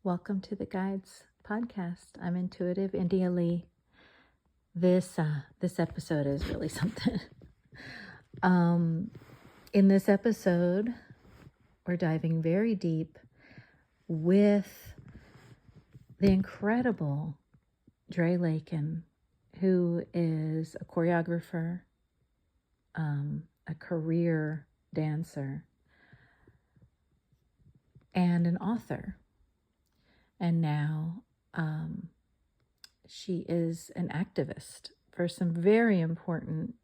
Welcome to the Guides podcast. I'm intuitive India Lee. This episode is really something. In this episode, we're diving very deep with the incredible Dre Lakin, who is a choreographer, a career dancer, and an author. And now she is an activist for some very important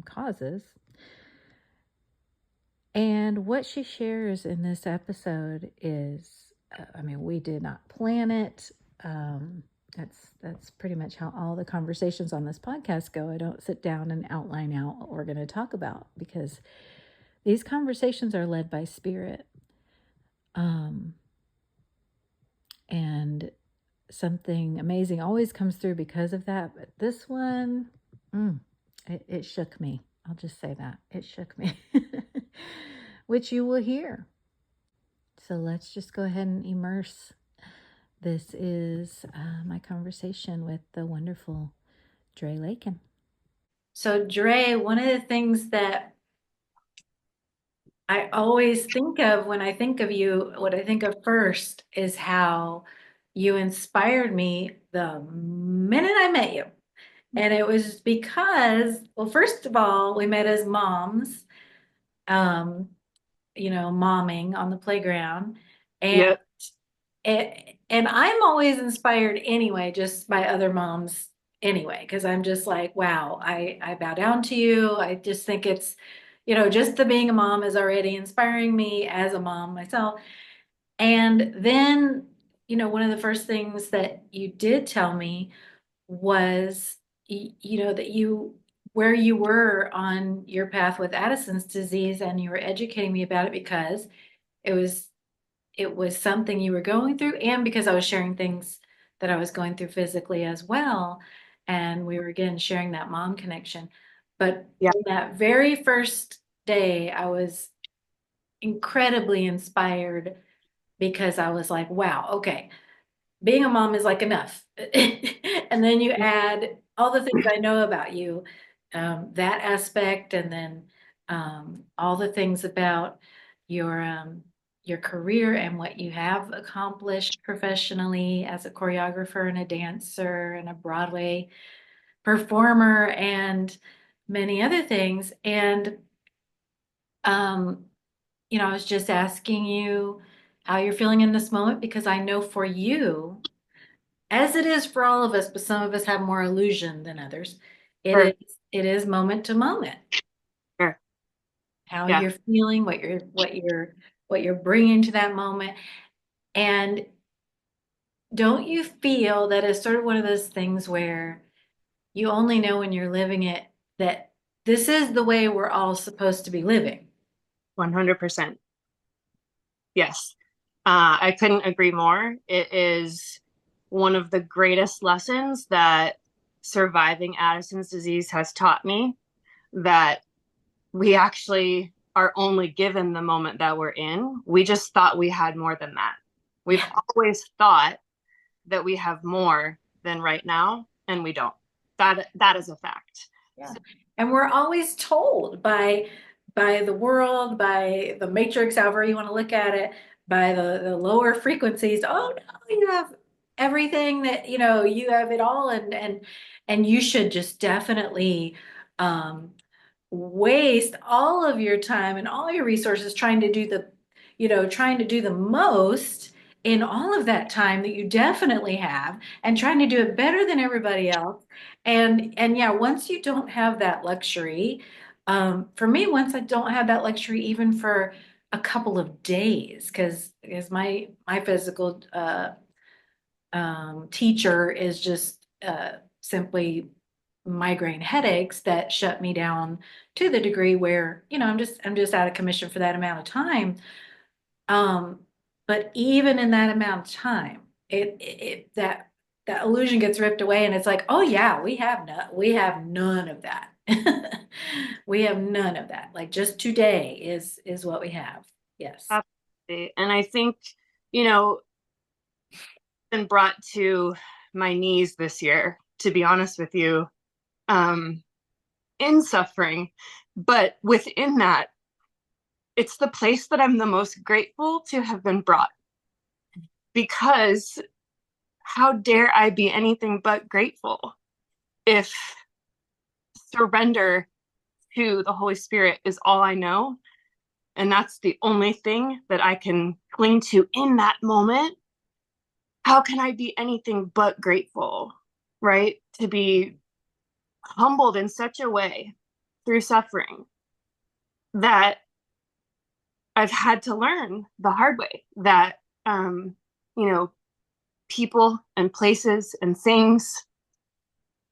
causes. And what she shares in this episode is, we did not plan it. That's pretty much how all the conversations on this podcast go. I don't sit down and outline out what we're going to talk about because these conversations are led by spirit. And something amazing always comes through because of that. But this one, it shook me. I'll just say that. It shook me, which you will hear. So let's just go ahead and immerse. This is my conversation with the wonderful Dre Lakin. So Dre, one of the things that I always think of when I think of you, what I think of first is how you inspired me the minute I met you. And it was because, well, first of all, we met as moms, momming on the playground. And and I'm always inspired anyway, just by other moms anyway, because I'm just like, wow, I bow down to you. I just think it's, just the being a mom is already inspiring me as a mom myself. And then, one of the first things that you did tell me was, that where you were on your path with Addison's disease, and you were educating me about it because it was something you were going through, and because I was sharing things that I was going through physically as well. And we were again sharing that mom connection. But that very first day, I was incredibly inspired because I was like, wow, okay, being a mom is like enough. And then you add all the things I know about you, that aspect, and then all the things about your career and what you have accomplished professionally as a choreographer and a dancer and a Broadway performer and many other things. And I was just asking you how you're feeling in this moment, because I know for you, as it is for all of us, but some of us have more illusion than others. Sure. It is moment to moment. Sure. How Yeah. you're feeling, what you're bringing to that moment. And don't you feel that it's sort of one of those things where you only know when you're living it that this is the way we're all supposed to be living? 100%. Yes. I couldn't agree more. It is one of the greatest lessons that surviving Addison's disease has taught me, that we actually are only given the moment that we're in. We just thought we had more than that. We've always thought that we have more than right now, and we don't. That is a fact. Yeah. And we're always told by the world, by the matrix, however you want to look at it, by the lower frequencies, oh no, you have everything, that you have it all, and you should just definitely waste all of your time and all your resources trying to do the most in all of that time that you definitely have, and trying to do it better than everybody else. And yeah, once you don't have that luxury, for me, once I don't have that luxury even for a couple of days, because my physical teacher is just simply migraine headaches that shut me down to the degree where I'm just out of commission for that amount of time. But even in that amount of time, that illusion gets ripped away, and it's like, oh yeah, we have none of that. We have none of that. Like, just today is what we have. Yes. Absolutely. And I think, you know, been brought to my knees this year, to be honest with you, um, in suffering. But within that, it's the place that I'm the most grateful to have been brought, because how dare I be anything but grateful if surrender to the Holy Spirit is all I know, and that's the only thing that I can cling to in that moment. How can I be anything but grateful, right? To be humbled in such a way through suffering that I've had to learn the hard way that, you know, people and places and things,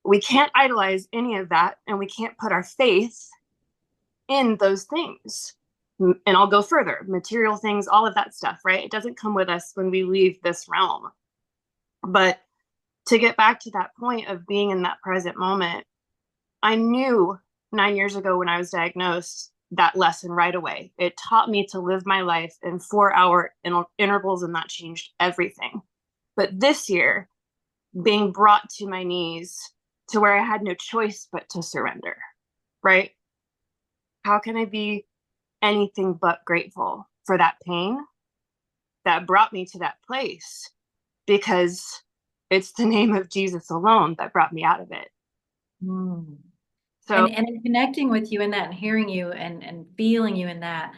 we can't idolize any of that, and we can't put our faith in those things. And I'll go further, material things, all of that stuff, right? It doesn't come with us when we leave this realm. But to get back to that point of being in that present moment, I knew 9 years ago when I was diagnosed that lesson right away. It taught me to live my life in 4 hour intervals, and that changed everything. But this year, being brought to my knees to where I had no choice but to surrender, right? How can I be anything but grateful for that pain that brought me to that place? Because it's the name of Jesus alone that brought me out of it. Mm. So, And in connecting with you in that and hearing you and feeling you in that,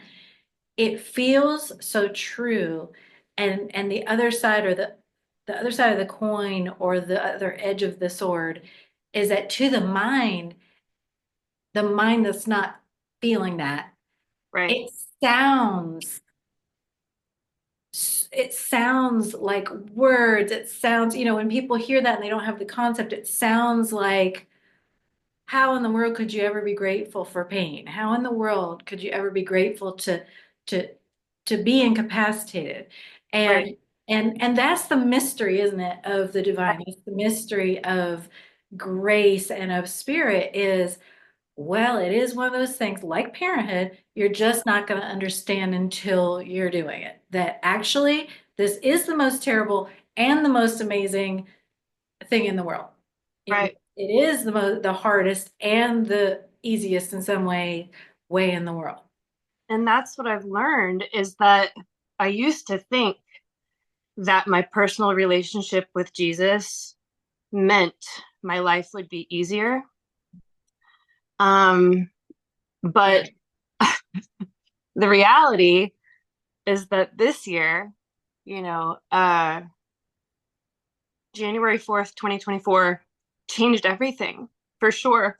it feels so true. And the other side, or the other side of the coin, or the other edge of the sword, is that to the mind that's not feeling that, right, it sounds it sounds like words. It sounds, when people hear that and they don't have the concept, it sounds like, how in the world could you ever be grateful for pain? How in the world could you ever be grateful to to be incapacitated? right, And and that's the mystery, isn't it, of the divine? It's the mystery of grace and of spirit is, well, it is one of those things like parenthood, you're just not going to understand until you're doing it. That actually, this is the most terrible and the most amazing thing in the world. It, right. it is the hardest and the easiest in some way in the world. And that's what I've learned is that I used to think that my personal relationship with Jesus meant my life would be easier. Um, but the reality is that this year, you know, January 4th, 2024 changed everything for sure.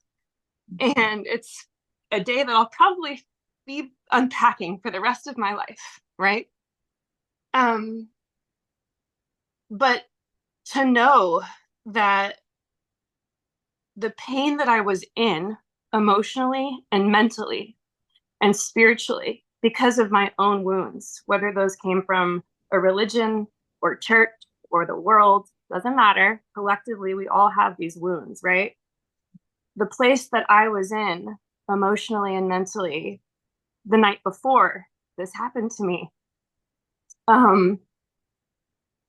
And it's a day that I'll probably be unpacking for the rest of my life, right? Um, but to know that the pain that I was in emotionally and mentally and spiritually because of my own wounds, whether those came from a religion or church or the world, doesn't matter. Collectively, we all have these wounds, right? The place that I was in emotionally and mentally the night before this happened to me um,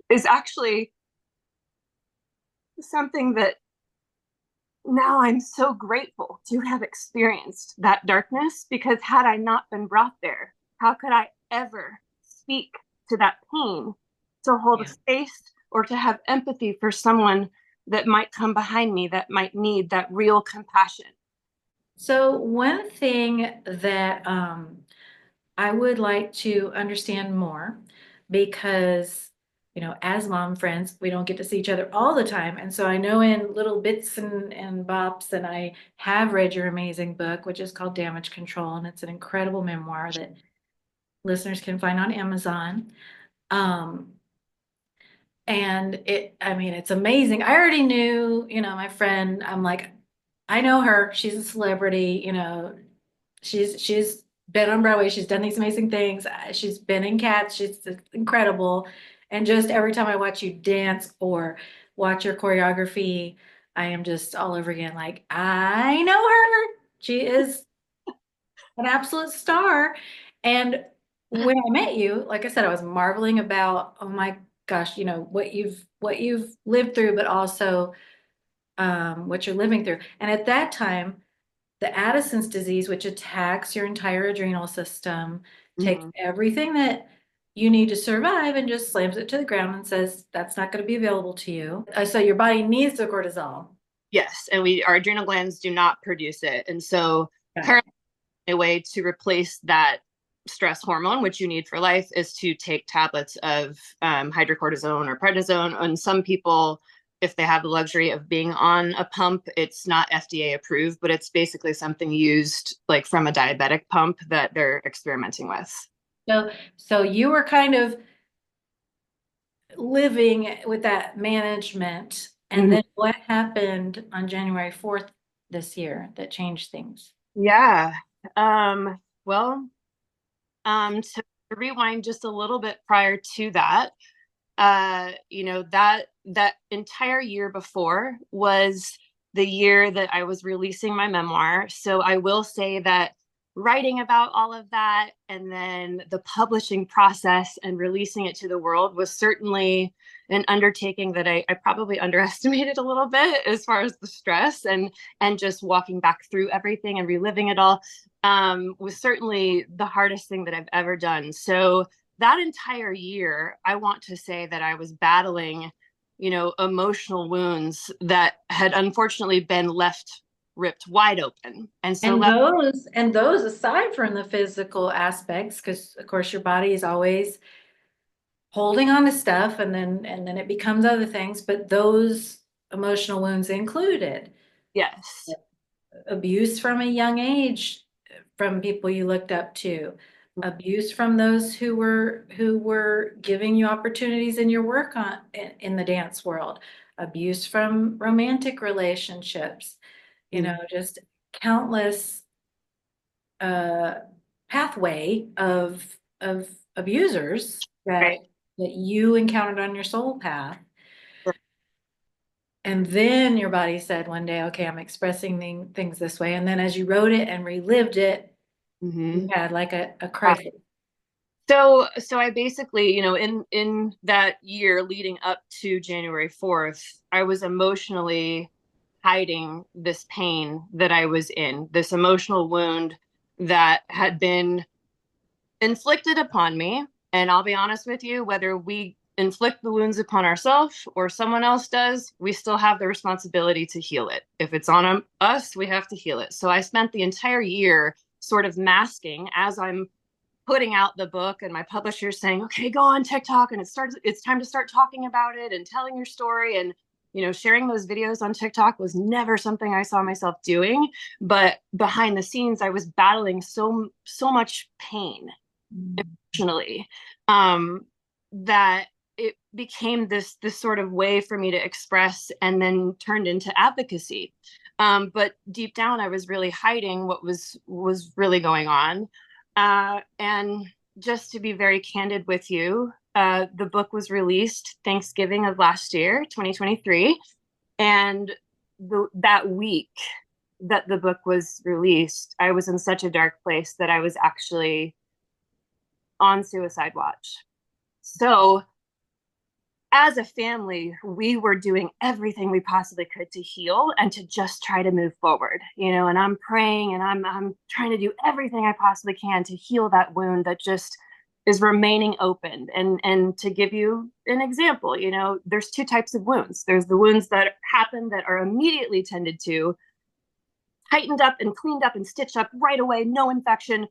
is actually something that now I'm so grateful to have experienced that darkness, because had I not been brought there, how could I ever speak to that pain, to hold a Yeah. space, or to have empathy for someone that might come behind me that might need that real compassion? So one thing that I would like to understand more, because as mom friends, we don't get to see each other all the time. And so I know in little bits and bops, and I have read your amazing book, which is called Damage Control, and it's an incredible memoir that listeners can find on Amazon. Um, and I mean, it's amazing. I already knew, my friend, I'm like, I know her. She's a celebrity, she's been on Broadway. She's done these amazing things. She's been in Cats. She's incredible. And just every time I watch you dance or watch your choreography, I am just all over again. Like, I know her. She is an absolute star. And when I met you, like I said, I was marveling about, oh my gosh, what you've lived through, but also what you're living through. And at that time, the Addison's disease, which attacks your entire adrenal system, takes Mm-hmm. everything that you need to survive and just slams it to the ground and says that's not going to be available to you. So your body needs the cortisol. Yes, and our adrenal glands do not produce it, and so Got currently a way to replace that stress hormone, which you need for life, is to take tablets of hydrocortisone or prednisone. And some people, if they have the luxury of being on a pump, it's not FDA approved, but it's basically something used like from a diabetic pump that they're experimenting with. So you were kind of living with that management. And Mhm. then what happened on January 4th this year that changed things? Yeah. Well, to rewind just a little bit prior to that, that entire year before was the year that I was releasing my memoir. So I will say that writing about all of that and then the publishing process and releasing it to the world was certainly an undertaking that I probably underestimated a little bit as far as the stress and just walking back through everything and reliving it all was certainly the hardest thing that I've ever done. So that entire year, I want to say that I was battling, emotional wounds that had unfortunately been left ripped wide open. And so And those aside from the physical aspects, because of course your body is always holding on to stuff and then it becomes other things, but those emotional wounds included yes. abuse from a young age from people you looked up to, abuse from those who were giving you opportunities in your work in the dance world, abuse from romantic relationships, just countless uh, pathway of abusers that Right. that you encountered on your soul path. And then your body said one day, okay, I'm expressing things this way. And then as you wrote it and relived it, you Mm-hmm. had like a crisis. So I basically, in that year leading up to January 4th, I was emotionally hiding this pain that I was in, this emotional wound that had been inflicted upon me. And I'll be honest with you, whether we inflict the wounds upon ourselves or someone else does, we still have the responsibility to heal it. If it's on us, we have to heal it. So I spent the entire year sort of masking as I'm putting out the book and my publisher saying, okay, go on TikTok and it's time to start talking about it and telling your story. And sharing those videos on TikTok was never something I saw myself doing, but behind the scenes I was battling so much pain Mm. emotionally, that it became this sort of way for me to express and then turned into advocacy. But deep down, I was really hiding what was really going on. And just to be very candid with you, the book was released Thanksgiving of last year, 2023, and that week that the book was released, I was in such a dark place that I was actually on suicide watch. So, as a family, we were doing everything we possibly could to heal and to just try to move forward, and I'm praying and I'm trying to do everything I possibly can to heal that wound that just is remaining open. And to give you an example, there's two types of wounds. There's the wounds that happen that are immediately tended to, tightened up and cleaned up and stitched up right away, no infection.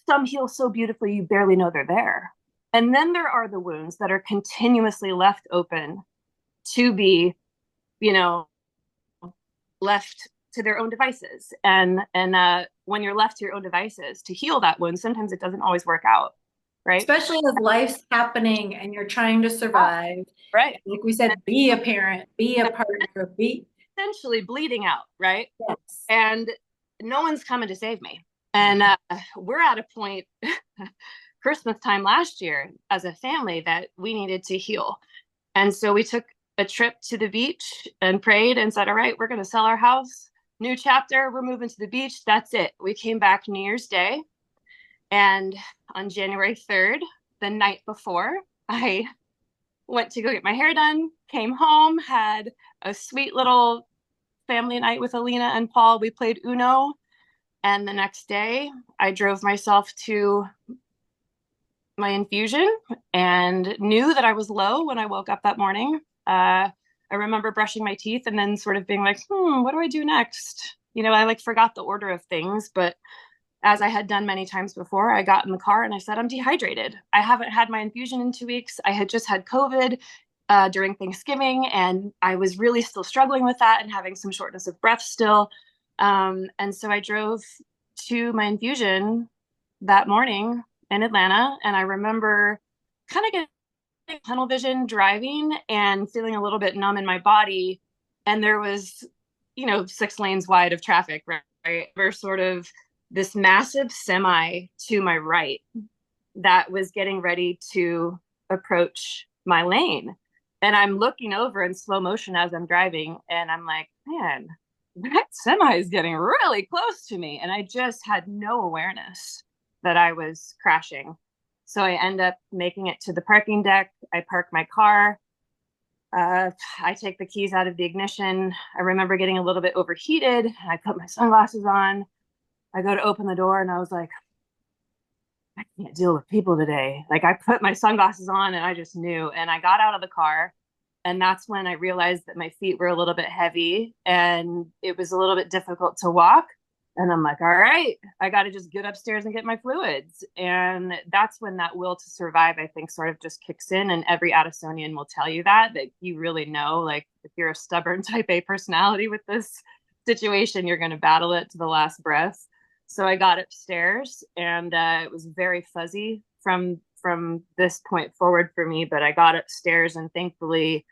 Some heal so beautifully you barely know they're there. And then there are the wounds that are continuously left open to be, you know, left to their own devices. And when you're left to your own devices to heal that wound, sometimes it doesn't always work out, right? Especially as life's happening and you're trying to survive. Right. Like we said, be a parent, be a partner, be. Essentially bleeding out, right? Yes. And no one's coming to save me. And we're at a point Christmas time last year as a family that we needed to heal. And so we took a trip to the beach and prayed and said, all right, we're going to sell our house. New chapter. We're moving to the beach. That's it. We came back New Year's Day. And on January 3rd, the night before, I went to go get my hair done, came home, had a sweet little family night with Alina and Paul. We played Uno. And the next day, I drove myself to my infusion and knew that I was low when I woke up that morning. I remember brushing my teeth and then sort of being like, what do I do next? I like forgot the order of things, but as I had done many times before, I got in the car and I said, I'm dehydrated. I haven't had my infusion in 2 weeks. I had just had COVID during Thanksgiving, and I was really still struggling with that and having some shortness of breath still. And so I drove to my infusion that morning in Atlanta, and I remember kind of getting tunnel vision driving and feeling a little bit numb in my body. And there was, 6 lanes wide of traffic, right? There's sort of this massive semi to my right that was getting ready to approach my lane. And I'm looking over in slow motion as I'm driving, and I'm like, man, that semi is getting really close to me. And I just had no awareness that I was crashing. So I end up making it to the parking deck. I park my car. I take the keys out of the ignition. I remember getting a little bit overheated. I put my sunglasses on. I go to open the door and I was like, I can't deal with people today. Like I put my sunglasses on and I just knew. And I got out of the car. And that's when I realized that my feet were a little bit heavy and it was a little bit difficult to walk. And I'm like, all right, I got to just get upstairs and get my fluids. And that's when that will to survive, I think, sort of just kicks in. And every Addisonian will tell you that you really know, like, if you're a stubborn type A personality with this situation, you're going to battle it to the last breath. So I got upstairs and it was very fuzzy from this point forward for me. But I got upstairs and thankfully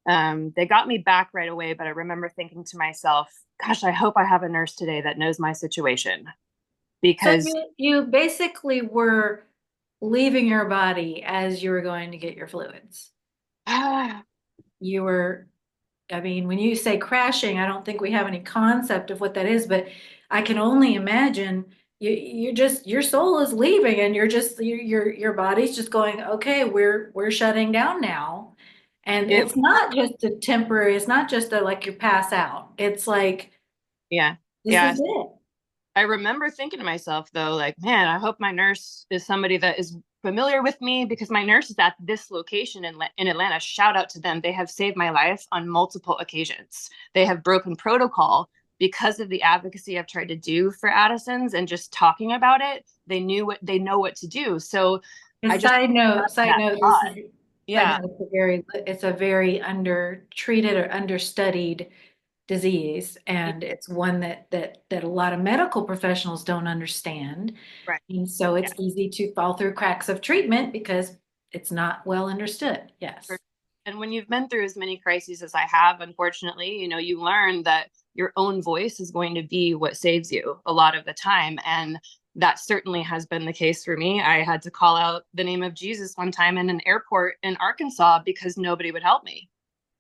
they got me back right away. But I remember thinking to myself, gosh, I hope I have a nurse today that knows my situation So because you basically were leaving your body as you were going to get your fluids. You were, I mean, when you say crashing, I don't think we have any concept of what that is, but I can only imagine you just your soul is leaving and you're just your body's just going, okay, we're shutting down now. And it, it's not just a temporary, it's not just a like you pass out. It's like yeah, this yeah. is it. I remember thinking to myself though, like, man, I hope my nurse is somebody that is familiar with me because my nurse is at this location in Atlanta. Shout out to them. They have saved my life on multiple occasions. They have broken protocol because of the advocacy I've tried to do for Addison's and just talking about it. They know what to do. So And I just side that note, this thought. is side Yeah. note, it's a very undertreated or understudied disease, and it's one that a lot of medical professionals don't understand. Right. And so Yeah. it's easy to fall through cracks of treatment because it's not well understood. For, Yes. and when you've been through as many crises as I have, unfortunately, you learn that your own voice is going to be what saves you a lot of the time. And that certainly has been the case for me. I had to call out the name of Jesus one time in an airport in Arkansas because nobody would help me.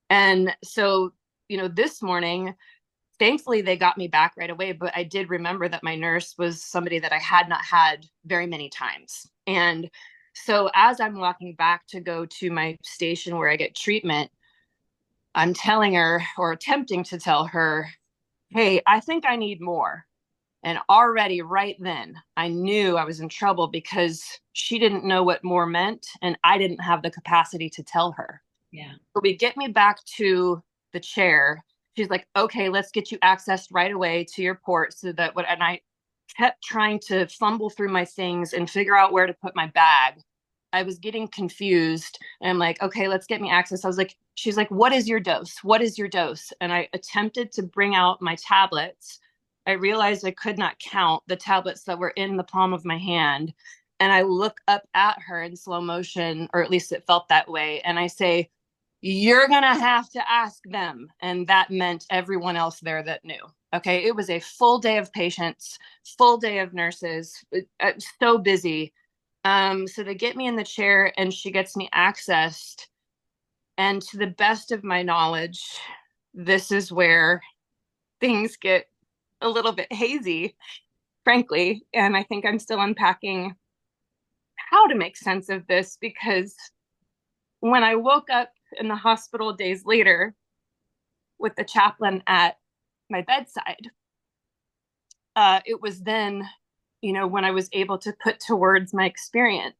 And so, this morning, thankfully they got me back right away, but I did remember that my nurse was somebody that I had not had very many times. And so as I'm walking back to go to my station where I get treatment, I'm telling her or attempting to tell her, hey, I think I need more. And already right then, I knew I was in trouble because she didn't know what more meant and I didn't have the capacity to tell her. Yeah. So we get me back to the chair. She's like, okay, let's get you accessed right away to your port so that what, and I kept trying to fumble through my things and figure out where to put my bag. I was getting confused and I'm like, okay, let's get me access. I was like, she's like, what is your dose? What is your dose? And I attempted to bring out my tablets. I realized I could not count the tablets that were in the palm of my hand. And I look up at her in slow motion, or at least it felt that way. And I say, you're going to have to ask them. And that meant everyone else there that knew. Okay. It was a full day of patients, full day of nurses, so busy. So they get me in the chair and she gets me accessed. And to the best of my knowledge, this is where things get a little bit hazy, frankly. And I think I'm still unpacking how to make sense of this because when I woke up in the hospital days later with the chaplain at my bedside, it was then, when I was able to put to words my experience.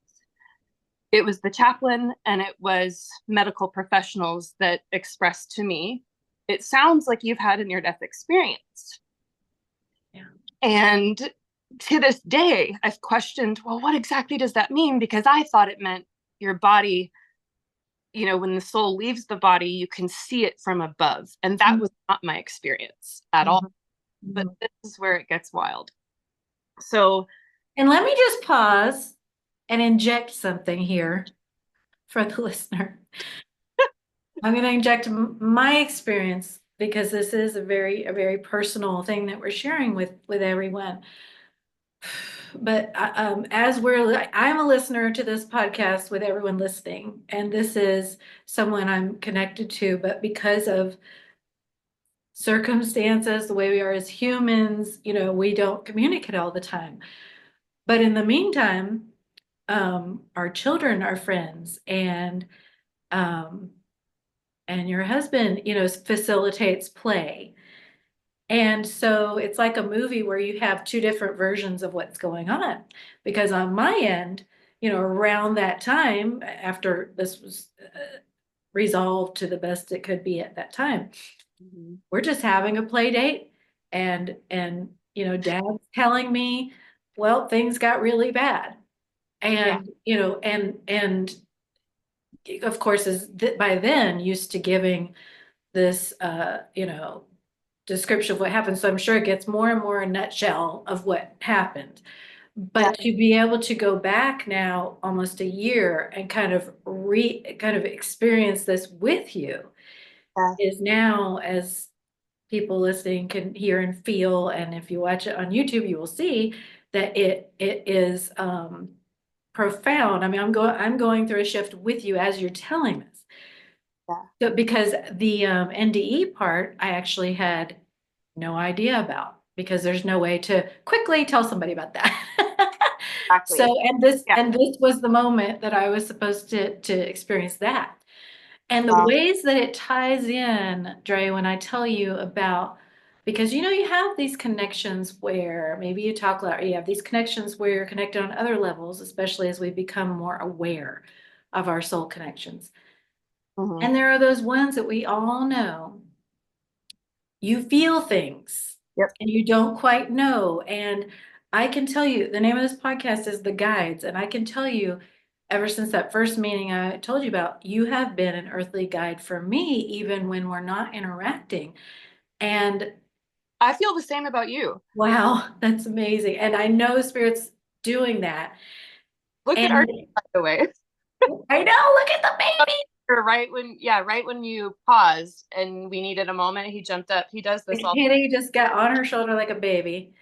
It was the chaplain and it was medical professionals that expressed to me, it sounds like you've had a near-death experience. Yeah. And to this day, I've questioned, well, what exactly does that mean? Because I thought it meant your body, when the soul leaves the body, you can see it from above. And that was not my experience at all. But this is where it gets wild. So, and let me just pause and inject something here for the listener. I'm going to inject my experience because this is a very personal thing that we're sharing with everyone. But I'm a listener to this podcast with everyone listening, and this is someone I'm connected to, but because of circumstances, the way we are as humans, we don't communicate all the time. But in the meantime, our children are friends, um, and your husband, facilitates play. And so it's like a movie where you have two different versions of what's going on. Because on my end, around that time, after this was resolved to the best it could be at that time, we're just having a play date. Dad's telling me, well, things got really bad. And, and of course, by then used to giving this, description of what happened. So I'm sure it gets more and more a nutshell of what happened. But to be able to go back now almost a year and kind of experience this with you is now, as people listening can hear and feel, and if you watch it on YouTube, you will see that it is profound. I mean, I'm going through a shift with you as you're telling this. So, because the NDE part, I actually had no idea about because there's no way to quickly tell somebody about that. exactly. So, and this was the moment that I was supposed to experience that. And the ways that it ties in, Dre, when I tell you about, because you have these connections where maybe you talk loud, you have these connections where you're connected on other levels, especially as we become more aware of our soul connections. And there are those ones that we all know. You feel things and you don't quite know. And I can tell you, the name of this podcast is The Guides. And I can tell you, ever since that first meeting I told you about, you have been an earthly guide for me, even when we're not interacting. And I feel the same about you. wow, that's amazing. And I know Spirit's doing that. Look at our, by the way. I know, look at the baby. Right when you paused and we needed a moment, he jumped up. He does this all. Kitty just got on her shoulder like a baby.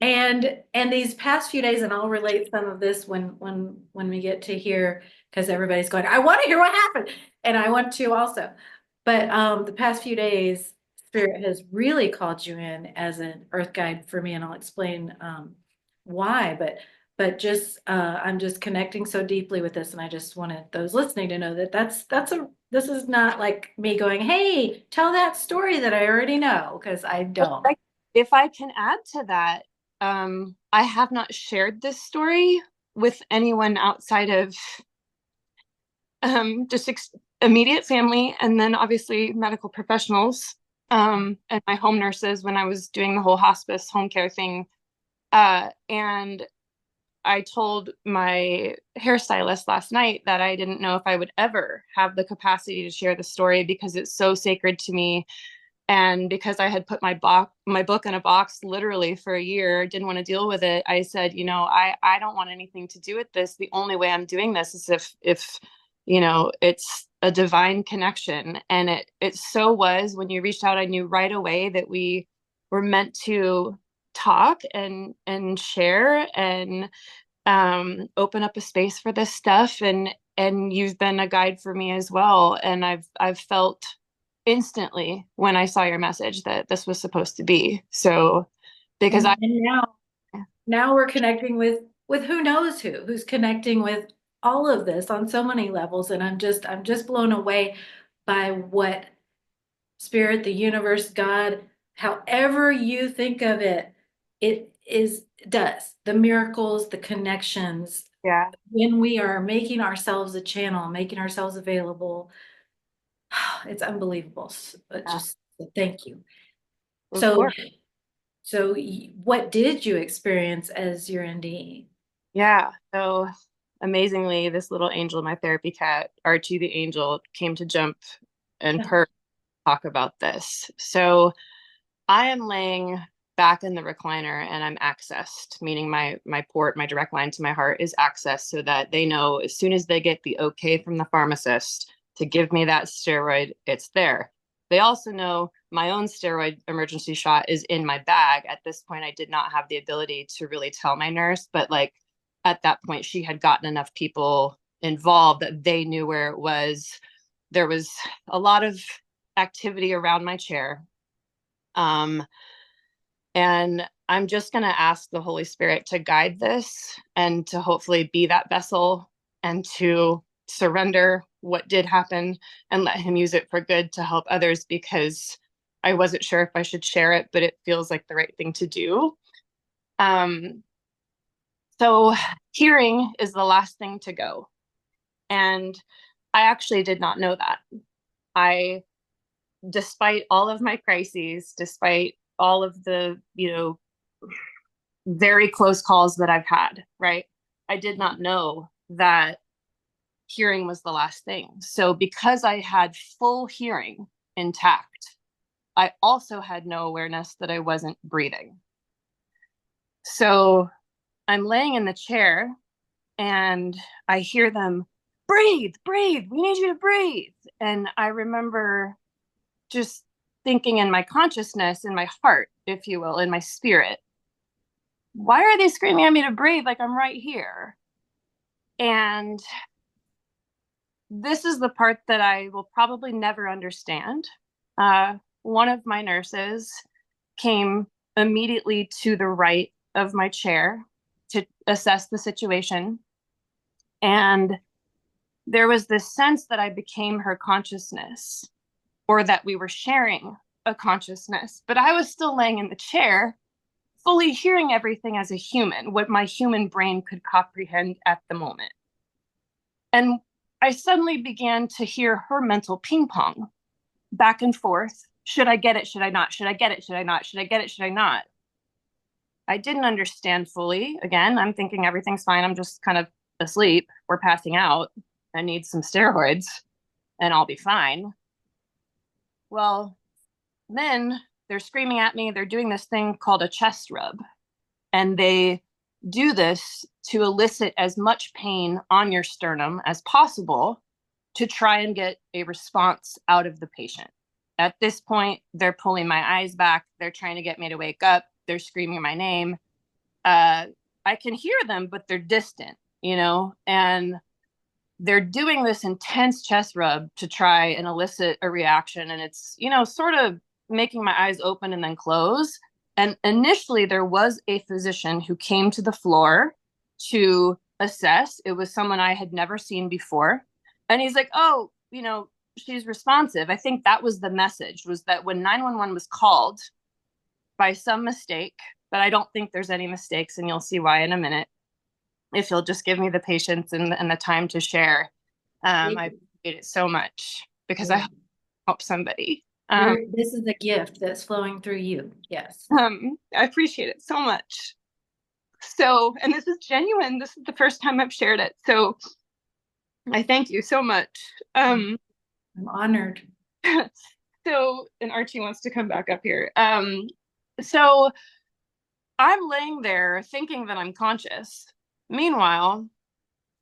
And these past few days, and I'll relate some of this when we get to hear, because everybody's going, I want to hear what happened, and I want to also. But the past few days, Spirit has really called you in as an earth guide for me, and I'll explain why. But just I'm just connecting so deeply with this, and I just wanted those listening to know that this is not like me going, hey, tell that story that I already know, because I don't. If I can add to that, I have not shared this story with anyone outside of just immediate family, and then obviously medical professionals, and my home nurses when I was doing the whole hospice home care thing. And I told my hairstylist last night that I didn't know if I would ever have the capacity to share the story because it's so sacred to me. And because I had put my book in a box literally for a year, didn't want to deal with it. I said, I don't want anything to do with this. The only way I'm doing this is if it's a divine connection. And it so was. When you reached out, I knew right away that we were meant to talk and share and open up a space for this stuff. And you've been a guide for me as well. And I've felt instantly when I saw your message that this was supposed to be. So And now we're connecting with who knows who's connecting with all of this on so many levels, and I'm just blown away by what spirit, the universe, God, however you think of it, does the miracles, the connections, Yeah, when we are making ourselves a channel, making ourselves available. It's unbelievable. yeah, Just thank you. of So, course. what did you experience as your NDE? Yeah. So amazingly, this little angel, my therapy cat, Archie the angel, came to jump and Yeah. purr talk about this. So I am laying back in the recliner and I'm accessed, meaning my port, my direct line to my heart is accessed so that they know as soon as they get the okay from the pharmacist to give me that steroid, it's there. They also know my own steroid emergency shot is in my bag. At this point, I did not have the ability to really tell my nurse, but like at that point, she had gotten enough people involved that they knew where it was. There was a lot of activity around my chair. Um, and I'm just going to ask the Holy Spirit to guide this and to hopefully be that vessel and to surrender what did happen and let Him use it for good to help others because I wasn't sure if I should share it, but it feels like the right thing to do. Um, so, hearing is the last thing to go. And I actually did not know that. I, despite all of my crises, despite all of the, very close calls that I've had, right? I did not know that hearing was the last thing. So because I had full hearing intact, I also had no awareness that I wasn't breathing. So I'm laying in the chair and I hear them, breathe, breathe, we need you to breathe. And I remember just thinking in my consciousness, in my heart, if you will, in my spirit, why are they screaming at me to breathe like I'm right here? And this is the part that I will probably never understand. One of my nurses came immediately to the right of my chair to assess the situation. And there was this sense that I became her consciousness or that we were sharing a consciousness. But I was still laying in the chair, fully hearing everything as a human, what my human brain could comprehend at the moment. And I suddenly began to hear her mental ping pong back and forth. Should I get it? Should I not? Should I get it? Should I not? Should I get it? Should I not? I didn't understand fully. Again, I'm thinking everything's fine. I'm just kind of asleep or passing out. I need some steroids and I'll be fine. Well, then they're screaming at me. They're doing this thing called a chest rub. And they do this to elicit as much pain on your sternum as possible to try and get a response out of the patient. At this point, they're pulling my eyes back. They're trying to get me to wake up. They're screaming my name. I can hear them, but they're distant, and they're doing this intense chest rub to try and elicit a reaction. And it's, sort of making my eyes open and then close. And initially, there was a physician who came to the floor to assess. It was someone I had never seen before. And he's like, oh, she's responsive. I think that was the message, was that when 911 was called by some mistake, but I don't think there's any mistakes, and you'll see why in a minute, if you'll just give me the patience and the time to share. I appreciate it so much because I help somebody. This is a gift that's flowing through you. Yes. I appreciate it so much. So, and this is genuine. This is the first time I've shared it. So I thank you so much. I'm honored. So, and Archie wants to come back up here. So I'm laying there thinking that I'm conscious. Meanwhile,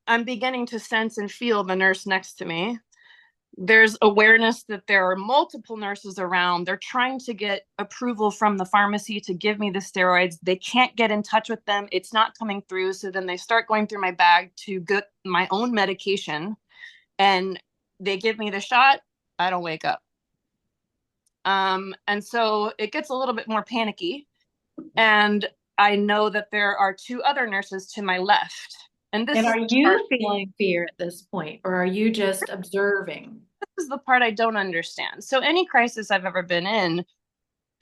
I'm beginning to sense and feel the nurse next to me. There's awareness that there are multiple nurses around. They're trying to get approval from the pharmacy to give me the steroids. They can't get in touch with them. It's not coming through. So then they start going through my bag to get my own medication. And they give me the shot. I don't wake up. And so it gets a little bit more panicky. And I know that there are two other nurses to my left. And this And is are the part, you feeling fear at this point, or are you just observing? this is the part I don't understand. So any crisis I've ever been in,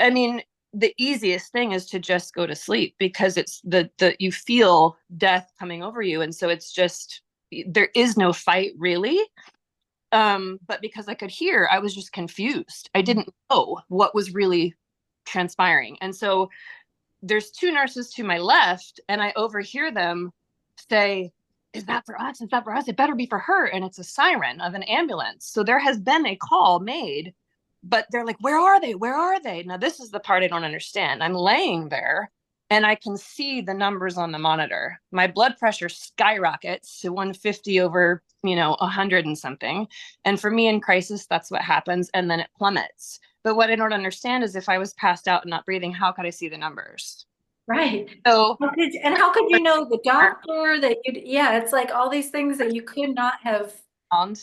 I mean, the easiest thing is to just go to sleep because it's the you feel death coming over you, and so it's just there is no fight really. But because I could hear, I was just confused. I didn't know what was really transpiring, and so there's two nurses to my left, and I overhear them say, "Is that for us? Is that for us? It better be for her." And it's a siren of an ambulance. So there has been a call made, but they're like, "Where are they? Where are they?" Now, this is the part I don't understand. I'm laying there and I can see the numbers on the monitor. My blood pressure skyrockets to 150 over, 100 and something. And for me in crisis, that's what happens. And then it plummets. But what I don't understand is if I was passed out and not breathing, how could I see the numbers? Right. So And how could you know the doctor that you, yeah, it's like all these things that you could not have.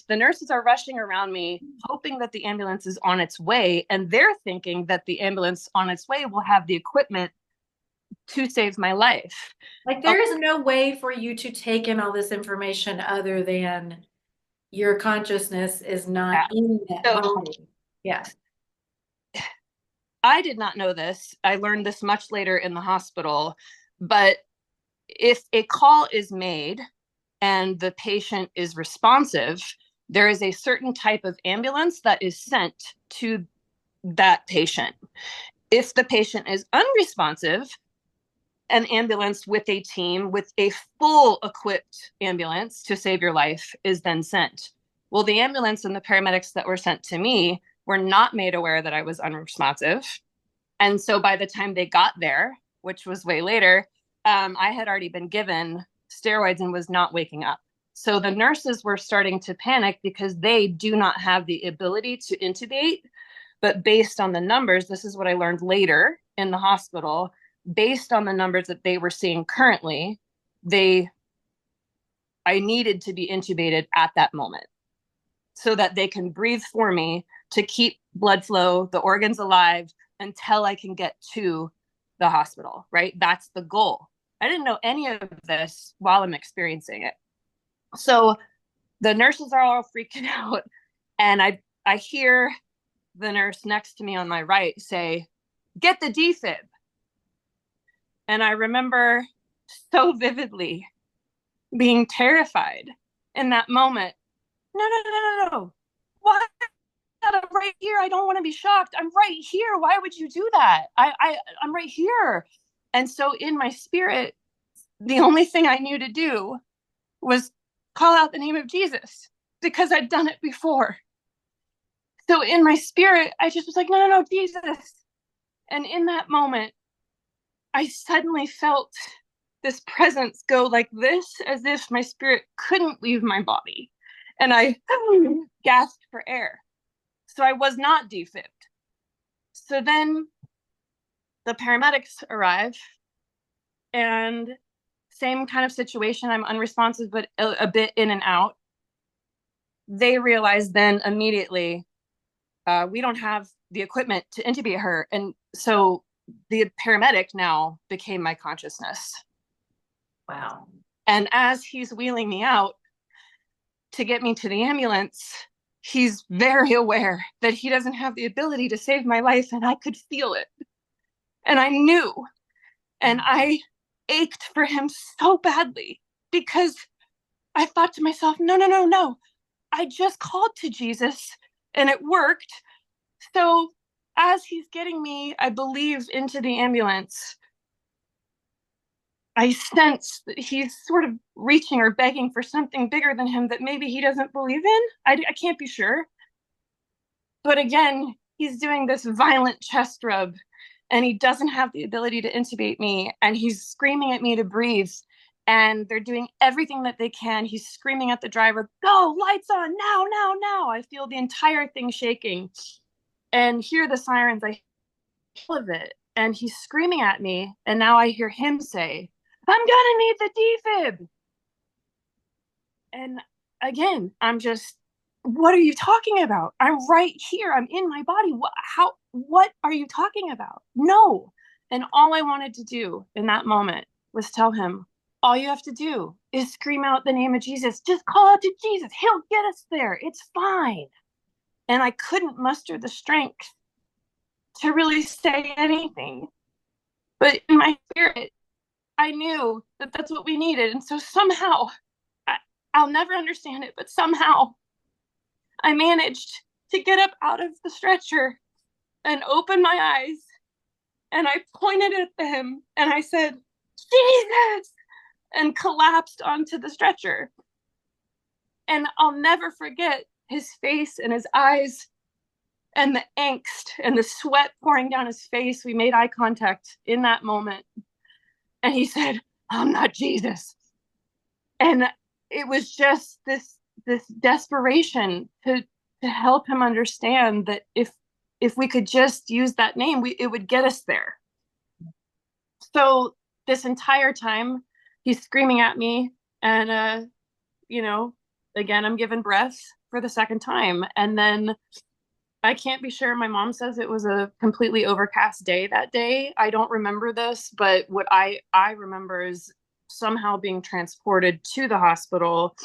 the nurses are rushing around me, hoping that the ambulance is on its way. And they're thinking that the ambulance on its way will have the equipment to save my life. Like, Oh, there is no way for you to take in all this information other than your consciousness is not yeah. in that So body. Yeah. I did not know this. I learned this much later in the hospital. But if a call is made and the patient is responsive, there is a certain type of ambulance that is sent to that patient. If the patient is unresponsive, an ambulance with a team, with a full equipped ambulance to save your life, is then sent. Well, the ambulance and the paramedics that were sent to me were not made aware that I was unresponsive. And so by the time they got there, which was way later, I had already been given steroids and was not waking up. So the nurses were starting to panic because they do not have the ability to intubate. But based on the numbers, this is what I learned later in the hospital. Based on the numbers that they were seeing currently, they I needed to be intubated at that moment so that they can breathe for me to keep blood flow, the organs alive until I can get to the hospital, right? That's the goal. I didn't know any of this while I'm experiencing it. So the nurses are all freaking out. And I hear the nurse next to me on my right say, "Get the defib." And I remember so vividly being terrified in that moment. No, no, no, no, no. Why? I'm right here. I don't want to be shocked. I'm right here. Why would you do that? I'm right here. And so in my spirit, the only thing I knew to do was call out the name of Jesus because I'd done it before. So in my spirit, I just was like, no, no, no, Jesus. And in that moment, I suddenly felt this presence go like this, as if my spirit couldn't leave my body. And I gasped for air. So I was not defibbed. So then the paramedics arrive, and same kind of situation. I'm unresponsive, but a bit in and out. They realize then immediately we don't have the equipment to intubate her. And so the paramedic now became my consciousness. Wow. And as he's wheeling me out to get me to the ambulance, he's very aware that he doesn't have the ability to save my life. And I could feel it. And I knew. And I ached for him so badly because I thought to myself, no, no, no, no. I just called to Jesus and it worked. So as he's getting me, I believe, into the ambulance, I sense that he's sort of reaching or begging for something bigger than him that maybe he doesn't believe in. I can't be sure. But again, he's doing this violent chest rub and he doesn't have the ability to intubate me. And he's screaming at me to breathe. And they're doing everything that they can. He's screaming at the driver, "Go, lights on, now, now, now." I feel the entire thing shaking and hear the sirens. I hear of it. And he's screaming at me. And now I hear him say, "I'm gonna need the defib." And again, I'm just, what are you talking about? I'm right here. I'm in my body. What are you talking about? No. And all I wanted to do in that moment was tell him, all you have to do is scream out the name of Jesus. Just call out to Jesus. He'll get us there. It's fine. And I couldn't muster the strength to really say anything. But in my spirit, I knew that that's what we needed. And so somehow, I'll never understand it, but somehow I managed to get up out of the stretcher and open my eyes. And I pointed at him and I said, Jesus, and collapsed onto the stretcher. And I'll never forget his face and his eyes and the angst and the sweat pouring down his face. We made eye contact in that moment. And he said, I'm not Jesus. And it was just this desperation to help him understand that if we could just use that name, it would get us there. So this entire time, he's screaming at me, and again, I'm given breath for the second time, and then I can't be sure. My mom says it was a completely overcast day that day. I don't remember this, but what I remember is somehow being transported to the hospital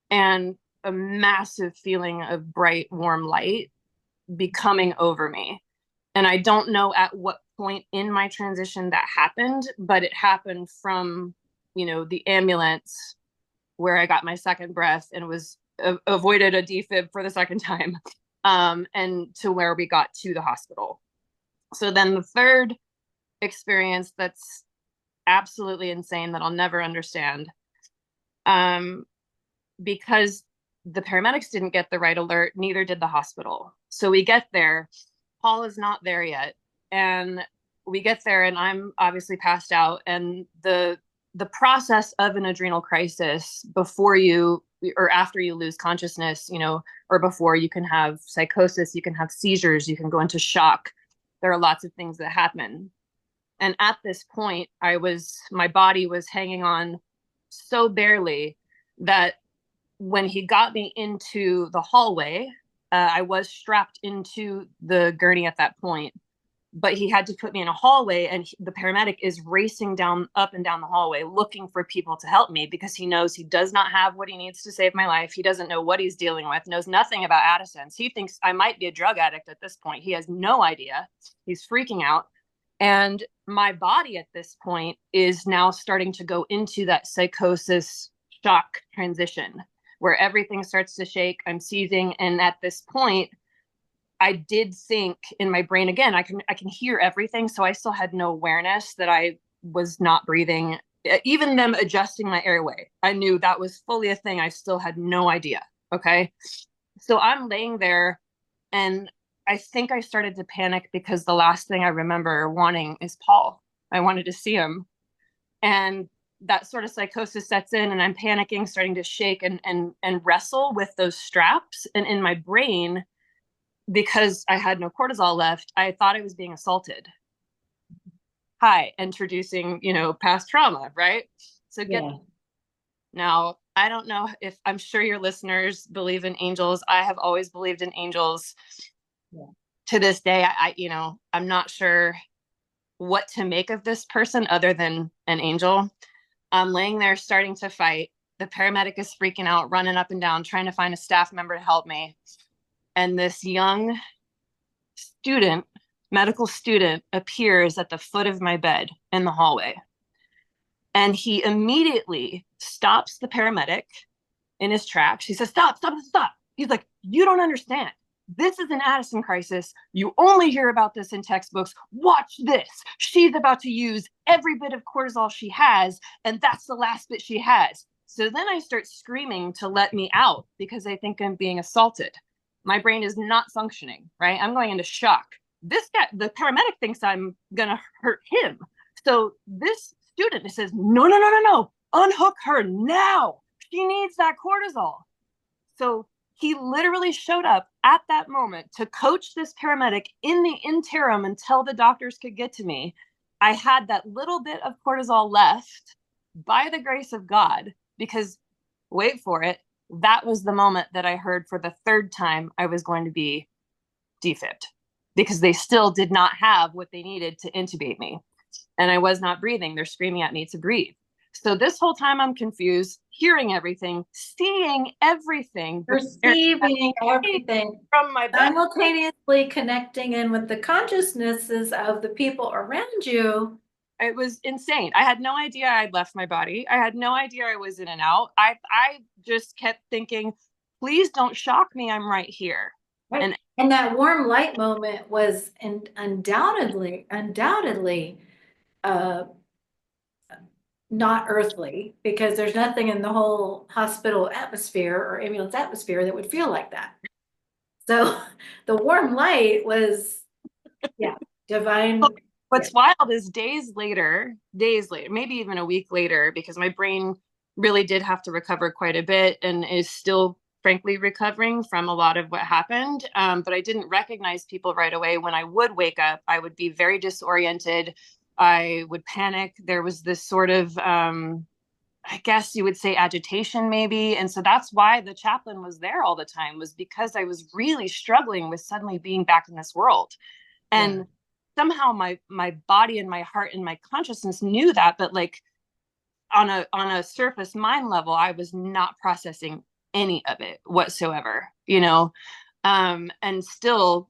and a massive feeling of bright, warm light becoming over me. And I don't know at what point in my transition that happened, but it happened from, the ambulance where I got my second breath and was avoided a defib for the second time, and to where we got to the hospital. So then the third experience that's absolutely insane that I'll never understand, because the paramedics didn't get the right alert, neither did the hospital. So we get there, Paul is not there yet, and we get there and I'm obviously passed out, and the process of an adrenal crisis before you or after you lose consciousness, or before, you can have psychosis, you can have seizures, you can go into shock. There are lots of things that happen. And at this point, my body was hanging on so barely that when he got me into the hallway, I was strapped into the gurney at that point, but he had to put me in a hallway, and the paramedic is racing up and down the hallway looking for people to help me, because he knows he does not have what he needs to save my life. He doesn't know what he's dealing with, knows nothing about Addison's. He thinks I might be a drug addict at this point. He has no idea. He's freaking out. And my body at this point is now starting to go into that psychosis shock transition where everything starts to shake. I'm seizing. And at this point, I did think in my brain, again, I can hear everything. So I still had no awareness that I was not breathing. Even them adjusting my airway, I knew that was fully a thing. I still had no idea. Okay. So I'm laying there, and I think I started to panic because the last thing I remember wanting is Paul. I wanted to see him. And that sort of psychosis sets in, and I'm panicking, starting to shake and wrestle with those straps. And in my brain, because I had no cortisol left, I thought I was being assaulted. Hi, introducing, past trauma, right? So Now, I don't know if, I'm sure your listeners believe in angels. I have always believed in angels. Yeah. To this day, I'm not sure what to make of this person other than an angel. I'm laying there starting to fight. The paramedic is freaking out, running up and down, trying to find a staff member to help me. And this young medical student, appears at the foot of my bed in the hallway. And he immediately stops the paramedic in his tracks. He says, stop. He's like, you don't understand. This is an Addison crisis. You only hear about this in textbooks. Watch this. She's about to use every bit of cortisol she has, and that's the last bit she has. So then I start screaming to let me out because I think I'm being assaulted. My brain is not functioning, right? I'm going into shock. This guy, the paramedic, thinks I'm going to hurt him. So this student says, no. Unhook her now. She needs that cortisol. So he literally showed up at that moment to coach this paramedic in the interim until the doctors could get to me. I had that little bit of cortisol left by the grace of God, because, wait for it, that was the moment that I heard for the third time I was going to be defibbed, because they still did not have what they needed to intubate me. And I was not breathing. They're screaming at me to breathe. So this whole time I'm confused, hearing everything, seeing everything, but Perceiving everything, from my bed. simultaneously connecting in with the consciousnesses of the people around you. It was insane. I had no idea I'd left my body. I had no idea I was in and out. I just kept thinking, please don't shock me. I'm right here. Right. And And that warm light moment was undoubtedly uh, not earthly, because there's nothing in the whole hospital atmosphere or ambulance atmosphere that would feel like that. So the warm light was, yeah, divine. Yeah, what's wild is days later, maybe even a week later, because my brain really did have to recover quite a bit and is still, frankly, recovering from a lot of what happened. But I didn't recognize people right away. When I would wake up, I would be very disoriented. I would panic. There was this sort of, I guess you would say, agitation, maybe. And so that's why the chaplain was there all the time, was because I was really struggling with suddenly being back in this world. yeah, And somehow my body and my heart and my consciousness knew that, but like on a surface mind level, I was not processing any of it whatsoever, and still,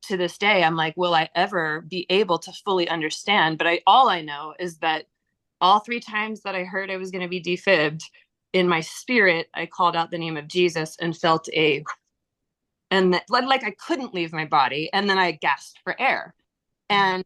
to this day I'm like, will I ever be able to fully understand? But I all I know is that all three times that I heard I was going to be defibbed, in my spirit I called out the name of Jesus and felt a, and like I couldn't leave my body, and then I gasped for air. And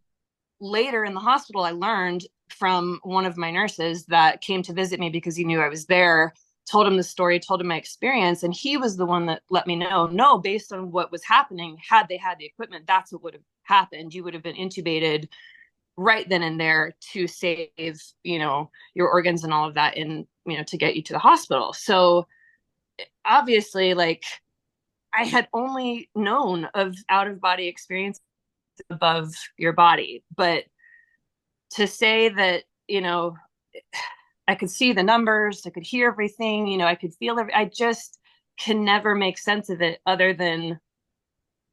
later in the hospital, I learned from one of my nurses that came to visit me because he knew I was there, told him the story, told him my experience. And he was the one that let me know, no, based on what was happening, had they had the equipment, that's what would have happened. You would have been intubated right then and there to save, your organs and all of that, and, to get you to the hospital. So obviously, like, I had only known of out of body experience above your body. But to say that, I could see the numbers, I could hear everything, I could feel I just can never make sense of it other than,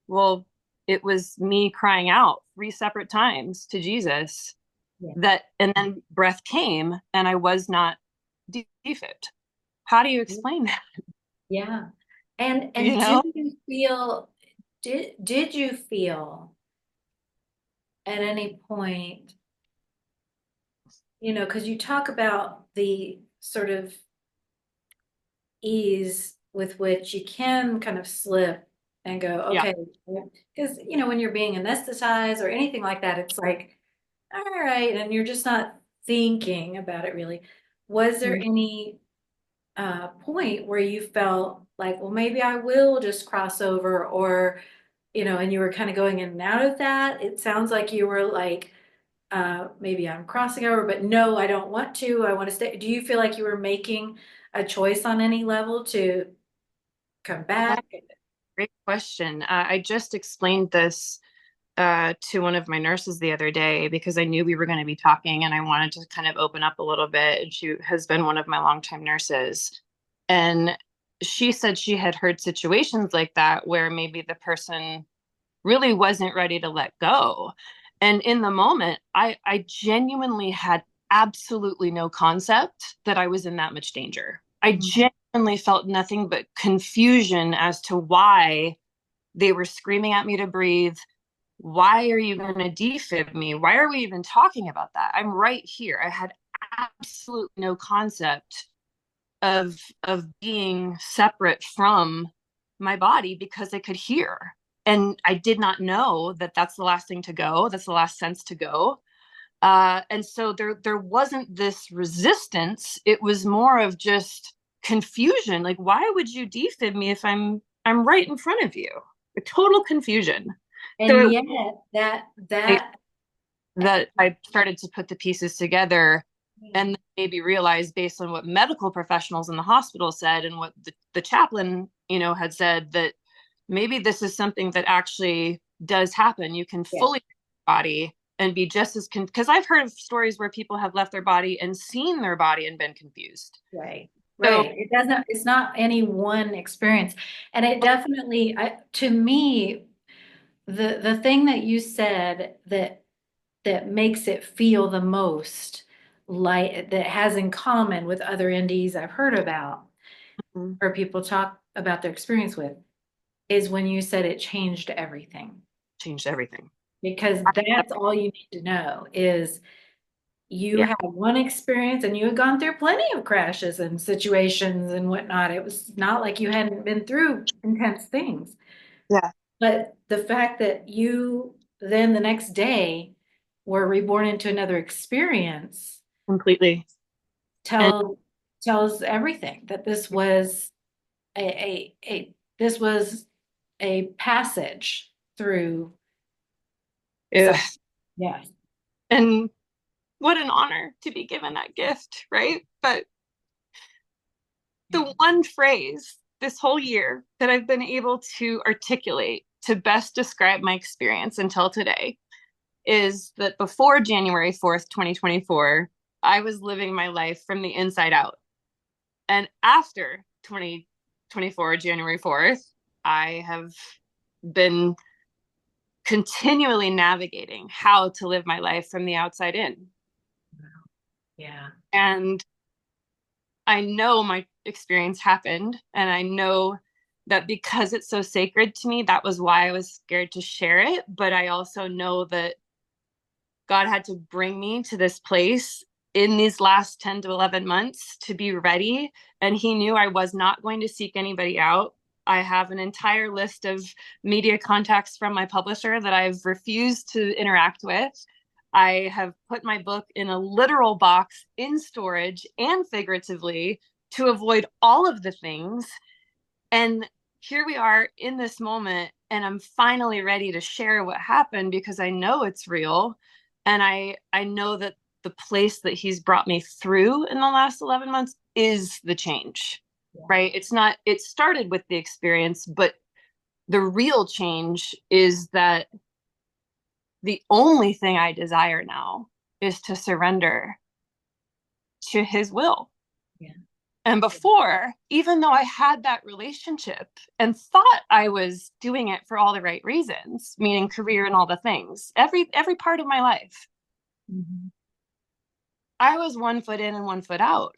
well, it was me crying out three separate times to Jesus, yeah, that, and then breath came and I was not defibbed. How do you explain that? yeah. You And know? did you feel at any point, because you talk about the sort of ease with which you can kind of slip and go, Yeah. okay, because when you're being anesthetized or anything like that, it's like, all right, and you're just not thinking about it really. Was there any point where you felt like, well, maybe I will just cross over, or and you were kind of going in and out of that? It sounds like you were like, maybe I'm crossing over, but no, I don't want to. I want to stay. Do you feel like you were making a choice on any level to come back? Great question. I just explained this to one of my nurses the other day because I knew we were going to be talking and I wanted to kind of open up a little bit. And she has been one of my longtime nurses. And she said she had heard situations like that where maybe the person really wasn't ready to let go. And in the moment, I genuinely had absolutely no concept that I was in that much danger. I Mhm. genuinely felt nothing but confusion as to why they were screaming at me to breathe. Why are you going to defib me? Why are we even talking about that? I'm right here. I had absolutely no concept of being separate from my body because I could hear. And I did not know that that's the last thing to go. That's the last sense to go. And so there wasn't this resistance. It was more of just confusion. Like, why would you defib me if I'm right in front of you? A total confusion. So And it yet that like that that I started to put the pieces together and maybe realize, based on what medical professionals in the hospital said and what the chaplain, had said, that maybe this is something that actually does happen. You can yeah, fully body and be just as because I've heard of stories where people have left their body and seen their body and been confused. right. So Right. It's not any one experience. And it definitely, to me, the thing that you said that makes it feel the most like that has in common with other NDs I've heard about Mhm. or people talk about their experience with is when you said it changed everything. Changed everything. Because that's all you need to know is you Yeah. had one experience and you had gone through plenty of crashes and situations and whatnot. It was not like you hadn't been through intense things. Yeah. But the fact that you then the next day were reborn into another experience Completely. And tell tells everything that this was this was a passage through ugh. something. Yes. And what an honor to be given that gift, right? But Yeah. the one phrase this whole year that I've been able to articulate to best describe my experience until today is that before January 4th, 2024, I was living my life from the inside out. And after 2024, January 4th, I have been continually navigating how to live my life from the outside in. Yeah. And I know my experience happened, and I know that because it's so sacred to me, that was why I was scared to share it. But I also know that God had to bring me to this place in these last 10 to 11 months to be ready. And He knew I was not going to seek anybody out. I have an entire list of media contacts from my publisher that I've refused to interact with. I have put my book in a literal box in storage and figuratively to avoid all of the things. And here we are in this moment, and I'm finally ready to share what happened because I know it's real. And I know that the place that He's brought me through in the last 11 months is the change, Yeah. right? It's not, it started with the experience, but the real change is that the only thing I desire now is to surrender to His will. Yeah. And before, even though I had that relationship and thought I was doing it for all the right reasons, meaning career and all the things, every part of my life, Mhm. I was one foot in and one foot out.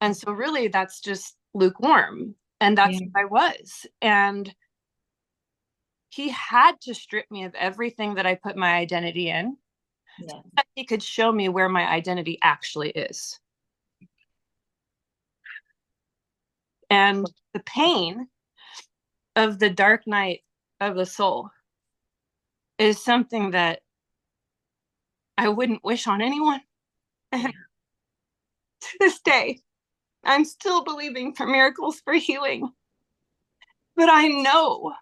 And so really that's just lukewarm. And that's Yeah. what I was. And He had to strip me of everything that I put my identity in so Yeah. that He could show me where my identity actually is. And the pain of the dark night of the soul is something that I wouldn't wish on anyone. And Yeah. to this day, I'm still believing for miracles for healing. But I know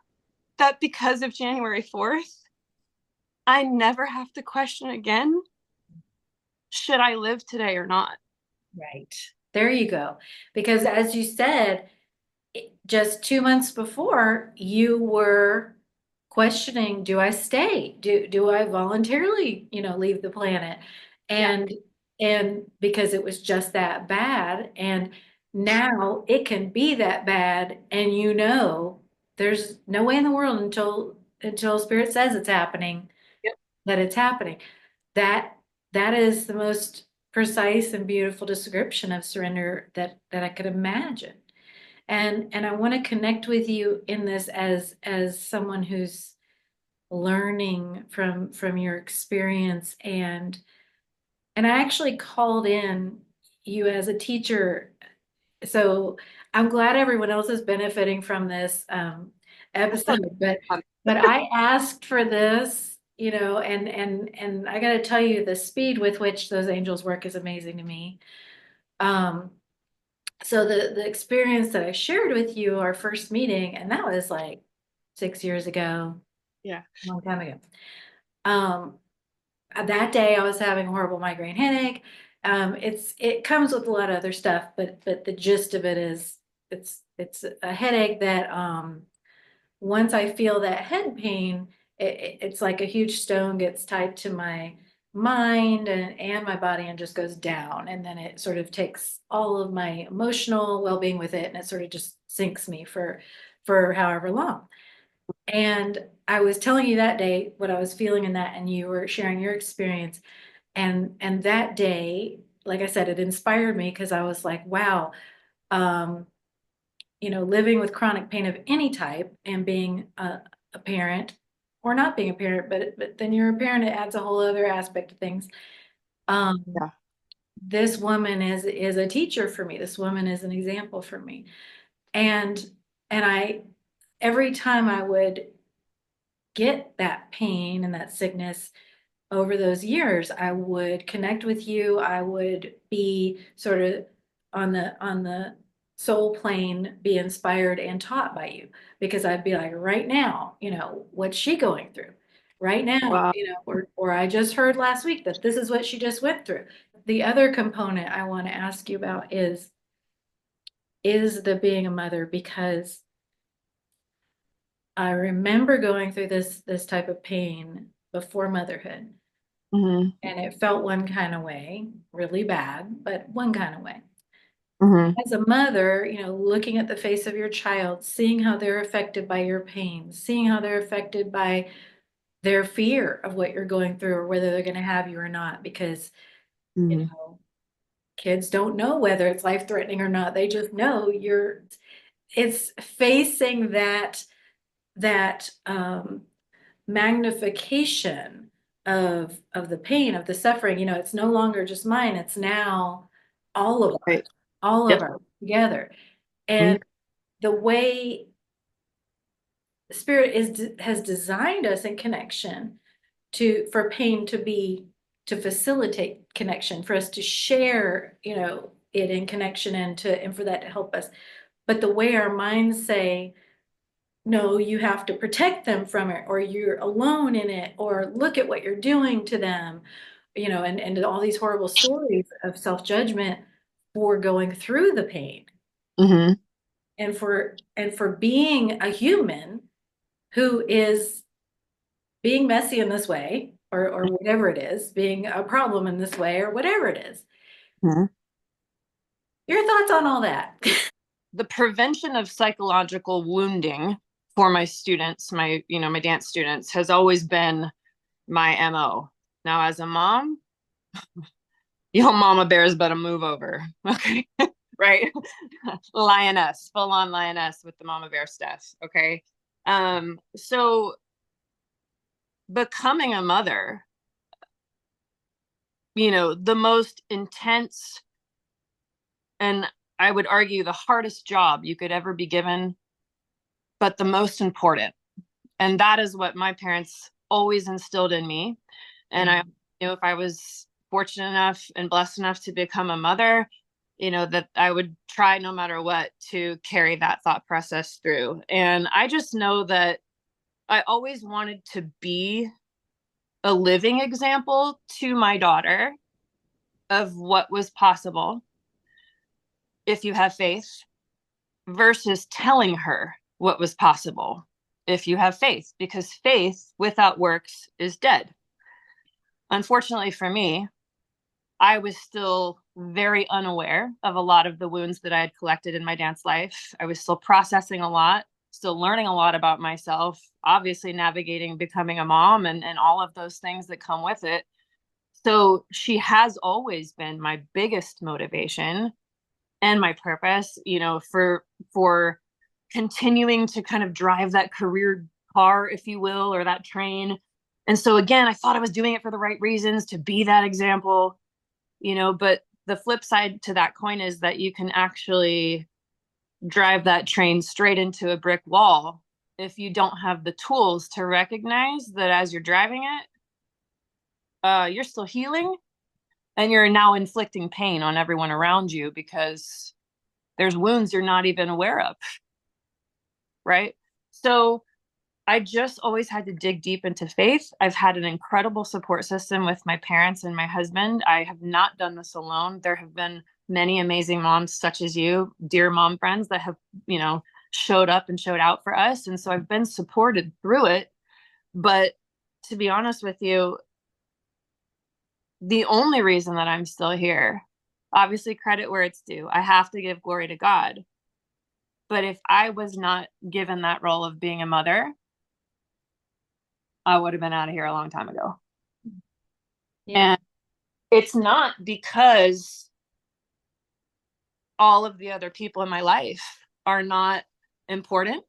that because of January 4th, I never have to question again, should I live today or not? Right. There you go. Because as you said, just 2 months before, you were questioning, do I stay? Do I voluntarily, leave the planet? Yeah. And because it was just that bad, and now it can be that bad, and there's no way in the world until Spirit says it's happening, Yep. that it's happening. That that is the most precise and beautiful description of surrender that I could imagine. And I want to connect with you in this as someone who's learning from your experience, and I actually called in you as a teacher. So I'm glad everyone else is benefiting from this episode, but I asked for this, and I got to tell you, the speed with which those angels work is amazing to me. Um, so the experience that I shared with you, our first meeting, and that was like 6 years ago, Yeah. a long time ago. Um, that day I was having a horrible migraine headache. It comes with a lot of other stuff, but the gist of it is it's a headache that once I feel that head pain, it's like a huge stone gets tied to my mind and my body and just goes down. And then it sort of takes all of my emotional well-being with it, and it sort of just sinks me for however long. And I was telling you that day what I was feeling in that, and you were sharing your experience. And that day, like I said, it inspired me because I was like, wow, um, living with chronic pain of any type and being a parent or not being a parent, but then you're a parent, it adds a whole other aspect of things. Um, Yeah. this woman is a teacher for me. This woman is an example for me. And I every time I would get that pain and that sickness over those years, I would connect with you. I would be sort of on the soul plane, be inspired and taught by you because I'd be like, right now, what's she going through? Right now, Wow. or I just heard last week that this is what she just went through. The other component I want to ask you about is the being a mother because I remember going through this type of pain before motherhood. Mm-hmm. And it felt one kind of way, really bad, but one kind of way. Mm-hmm. As a mother, looking at the face of your child, seeing how they're affected by your pain, seeing how they're affected by their fear of what you're going through or whether they're going to have you or not, because, you Mm-hmm. know, kids don't know whether it's life-threatening or not. They just know it's facing that magnification of the pain, of the suffering. It's no longer just mine, it's now all of ours, Right. all of Yep. ours together. Mm-hmm. And the way spirit has designed us in connection for pain to facilitate connection, for us to share, it in connection and for that to help us. But the way our minds say, no, you have to protect them from it, or you're alone in it, or look at what you're doing to them, and all these horrible stories of self-judgment for going through the pain Mm-hmm. and for being a human who is being messy in this way, or whatever it is, being a problem in this way, or whatever it is. Mm-hmm. Your thoughts on all that? The prevention of psychological wounding for my students, my dance students, has always been my MO. Now, as a mom, y'all mama bears better move over. Okay. Right. Lioness, full on lioness with the mama bear stuff. Okay. So becoming a mother, the most intense and I would argue the hardest job you could ever be given, but the most important. And that is what my parents always instilled in me. And I knew if I was fortunate enough and blessed enough to become a mother, that I would try no matter what to carry that thought process through. And I just know that I always wanted to be a living example to my daughter of what was possible if you have faith versus telling her what was possible if you have faith, because faith without works is dead. Unfortunately for me, I was still very unaware of a lot of the wounds that I had collected in my dance life. I was still processing a lot, still learning a lot about myself, obviously navigating becoming a mom and all of those things that come with it. So she has always been my biggest motivation and my purpose, for continuing to kind of drive that career car, if you will, or that train. And so again, I thought I was doing it for the right reasons to be that example, but the flip side to that coin is that you can actually drive that train straight into a brick wall if you don't have the tools to recognize that as you're driving it, you're still healing and you're now inflicting pain on everyone around you because there's wounds you're not even aware of, right? So I just always had to dig deep into faith. I've had an incredible support system with my parents and my husband. I have not done this alone. There have been many amazing moms such as you, dear mom friends that have, showed up and showed out for us. And so I've been supported through it. But to be honest with you, the only reason that I'm still here, obviously credit where it's due. I have to give glory to God. But if I was not given that role of being a mother, I would have been out of here a long time ago. Yeah. And It's not because all of the other people in my life are not important.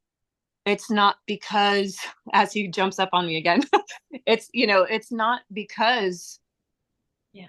It's not because, as he jumps up on me again, it's not because Yeah.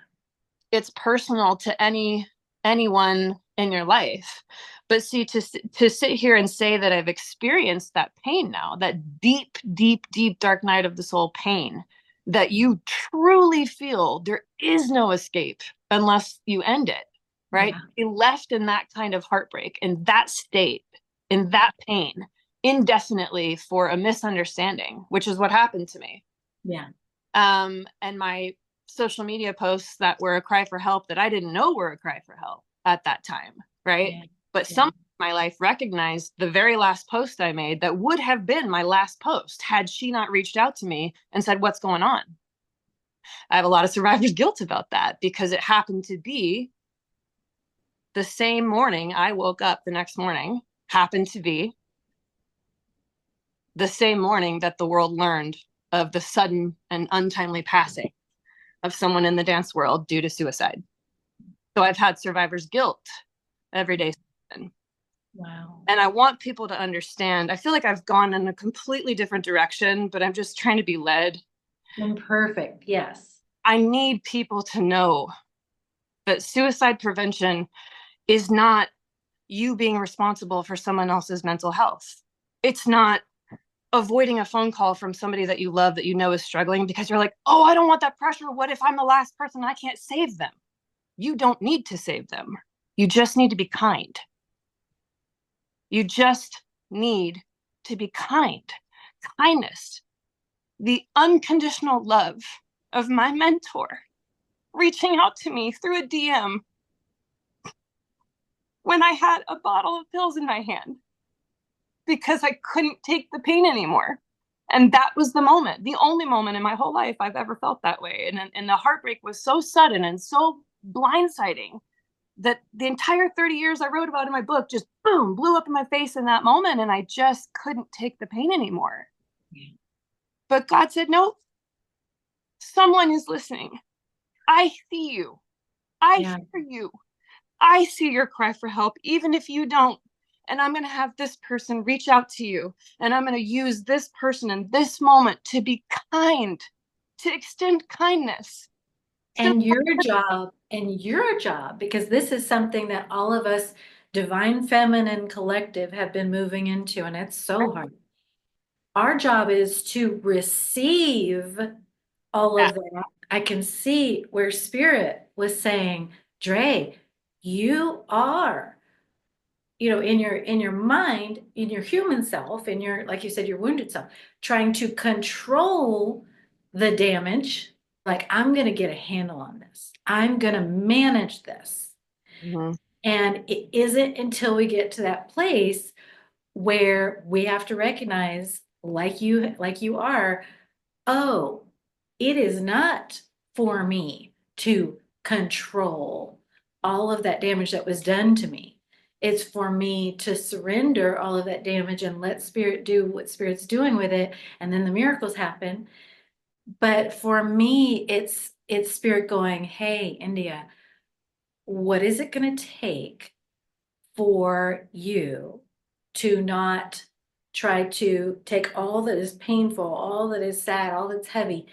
it's personal to anyone in your life. But see, to sit here and say that I've experienced that pain now, that deep, deep, deep dark night of the soul pain, that you truly feel there is no escape unless you end it, right? Yeah. Be left in that kind of heartbreak, in that state, in that pain, indefinitely for a misunderstanding, which is what happened to me. Yeah. And my social media posts that were a cry for help that I didn't know were a cry for help at that time, right? Yeah. But Yeah. some of my life recognized the very last post I made that would have been my last post had she not reached out to me and said, "What's going on?" I have a lot of survivor's guilt about that because it happened to be the same morning I woke up the next morning, happened to be the same morning that the world learned of the sudden and untimely passing of someone in the dance world due to suicide. So I've had survivor's guilt every day. Wow. And I want people to understand. I feel like I've gone in a completely different direction, but I'm just trying to be led. Imperfect. Yes. I need people to know that suicide prevention is not you being responsible for someone else's mental health. It's not avoiding a phone call from somebody that you love that you know is struggling because you're like, oh, I don't want that pressure. What if I'm the last person? I can't save them. You don't need to save them. You just need to be kind. You just need to be kind. Kindness, the unconditional love of my mentor reaching out to me through a DM when I had a bottle of pills in my hand because I couldn't take the pain anymore. And that was the moment, the only moment in my whole life I've ever felt that way. And the heartbreak was so sudden and so blindsiding that the entire 30 years I wrote about in my book just boom, blew up in my face in that moment. And I just couldn't take the pain anymore. But God said, no, someone is listening. I see you. I Yeah. hear you. I see your cry for help, even if you don't. And I'm going to have this person reach out to you. And I'm going to use this person in this moment to be kind, to extend kindness. And your job, because this is something that all of us Divine Feminine Collective have been moving into, and it's so hard. Our job is to receive all Yeah. of that. I can see where Spirit was saying, Dre, you are, in your mind, in your human self, in your, like you said, your wounded self, trying to control the damage. Like, I'm going to get a handle on this. I'm going to manage this. Mm-hmm. And it isn't until we get to that place where we have to recognize, like you are, oh, it is not for me to control all of that damage that was done to me. It's for me to surrender all of that damage and let Spirit do what Spirit's doing with it, and then the miracles happen. But for me, it's Spirit going, hey, India, what is it going to take for you to not try to take all that is painful, all that is sad, all that's heavy,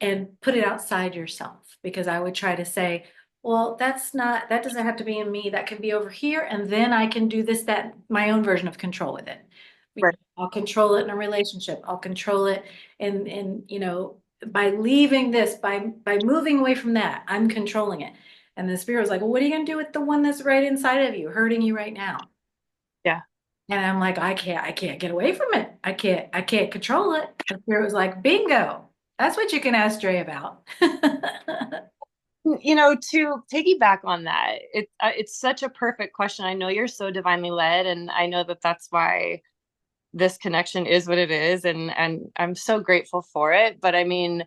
and put it outside yourself? Because I would try to say, well, that doesn't have to be in me. That can be over here. And then I can do this, that, my own version of control with it. Right. I'll control it in a relationship. I'll control it by leaving this, by moving away from that, I'm controlling it. And the Spirit was like, well, what are you going to do with the one that's right inside of you, hurting you right now? Yeah. And I'm like, I can't get away from it. I can't control it. The Spirit was like, bingo. That's what you can ask Dre about. To piggyback on that, it's such a perfect question. I know you're so divinely led, and I know that that's why this connection is what it is, and I'm so grateful for it. But I mean,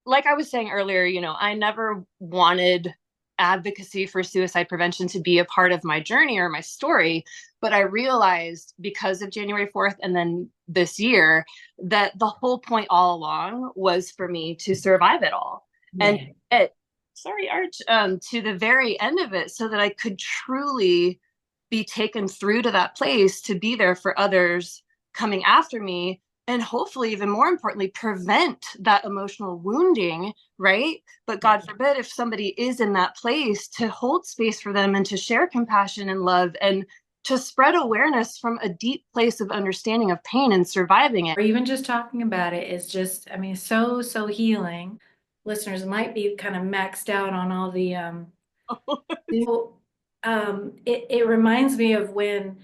like I was saying earlier, I never wanted advocacy for suicide prevention to be a part of my journey or my story. But I realized because of January 4th and then this year that the whole point all along was for me to survive it all. And Yeah. it sorry, Arch, to the very end of it so that I could truly be taken through to that place to be there for others coming after me. And hopefully, even more importantly, prevent that emotional wounding, right? But Yeah. God forbid if somebody is in that place, to hold space for them and to share compassion and love and to spread awareness from a deep place of understanding of pain and surviving it. Or even just talking about it is just, I mean, so healing. Listeners might be kind of maxed out on all the well, it reminds me of when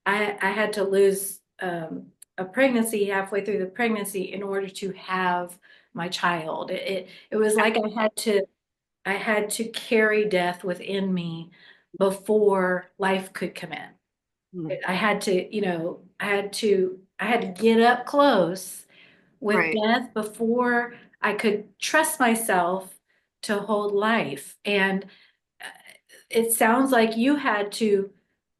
I had to lose a pregnancy halfway through the pregnancy in order to have my child. It was like I had to carry death within me before life could come in. Mm. I had to, I had to get up close with Right. death before I could trust myself to hold life. And uh, it sounds like you had to